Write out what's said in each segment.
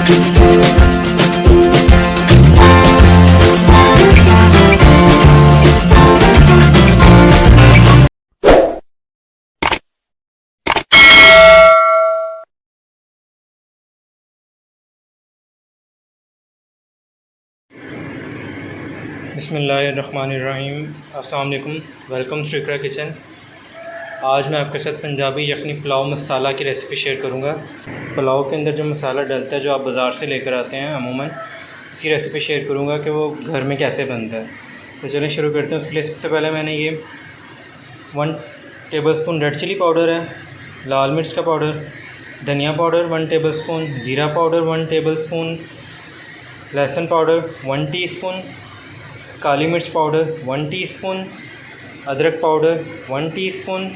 बिस्मिल्लाहिर्रहमानिर्रहीम। अस्सलाम वालेकुम। Welcome to Iqra kitchen. आज मैं आपके साथ पंजाबी यखनी पुलाव मसाला की रेसिपी शेयर करूंगा। पुलाव के अंदर जो मसाला डलता है, जो आप बाज़ार से लेकर आते हैं अमूमन, इसी रेसिपी शेयर करूंगा कि वो घर में कैसे बनता है। तो चलें शुरू करते हैं। उसके लिए सबसे पहले मैंने ये 1 टेबलस्पून रेड चिली पाउडर है, लाल मिर्च का पाउडर, धनिया पाउडर 1 टेबलस्पून, ज़ीरा पाउडर 1 टेबलस्पून, लहसुन पाउडर 1 टीस्पून, काली मिर्च पाउडर 1 टीस्पून, अदरक पाउडर 1 टीस्पून,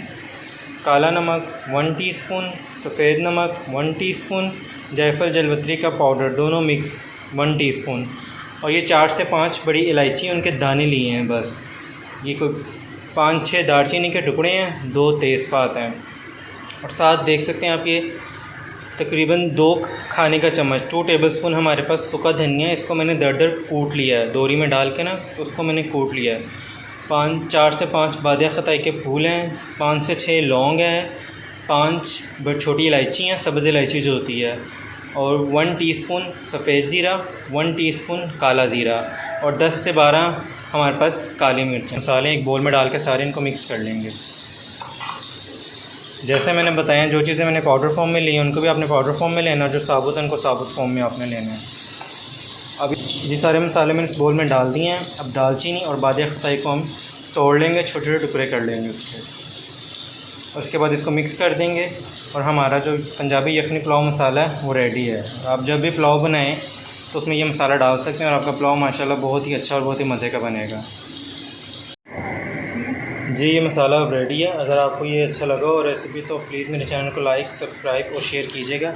काला नमक 1 टीस्पून, सफ़ेद नमक 1 टीस्पून, जायफल जलवत्री का पाउडर दोनों मिक्स 1 टीस्पून, और ये 4 से 5 बड़ी इलायची उनके दाने लिए हैं बस। ये कोई 5-6 दालचीनी के टुकड़े हैं, 2 तेज़पात हैं, और साथ देख सकते हैं आप ये तकरीबन 2 खाने का चम्मच 2 टेबलस्पून हमारे पास सूखा धनिया। इसको मैंने दर कूट लिया है, दोरी में डाल के ना, तो उसको मैंने कूट लिया है। 4 से 5 बादिया खताई के फूल हैं, 5 से 6 लौंग हैं, 5 छोटी इलायची हैं, सब्ज़ इलायची जो होती है, और 1 टीस्पून सफ़ेद ज़ीरा, 1 टीस्पून काला ज़ीरा, और 10 से 12 हमारे पास काली मिर्च। मसाले एक बोल में डाल के सारे इनको मिक्स कर लेंगे। जैसे मैंने बताया, जो चीज़ें मैंने पाउडर फॉर्म में ली हैं उनको भी आपने पाउडर फॉर्म में लेना, जो साबुत है उनको साबुत फॉर्म में आपने लेना है। अब ये सारे मसाले मैंने इस बोल में डाल दिए हैं। अब दालचीनी और बादिया खताई को हम तोड़ लेंगे, छोटे छोटे टुकड़े कर लेंगे उसके बाद इसको मिक्स कर देंगे, और हमारा जो पंजाबी यखनी पुलाव मसाला है वो रेडी है। आप जब भी पुलाव बनाएं तो उसमें ये मसाला डाल सकते हैं, और आपका पुलाव माशाल्लाह बहुत ही अच्छा और बहुत ही मज़े का बनेगा। जी, ये मसाला रेडी है। अगर आपको ये अच्छा लगा और रेसिपी, तो प्लीज़ मेरे चैनल को लाइक, सब्सक्राइब और शेयर कीजिएगा।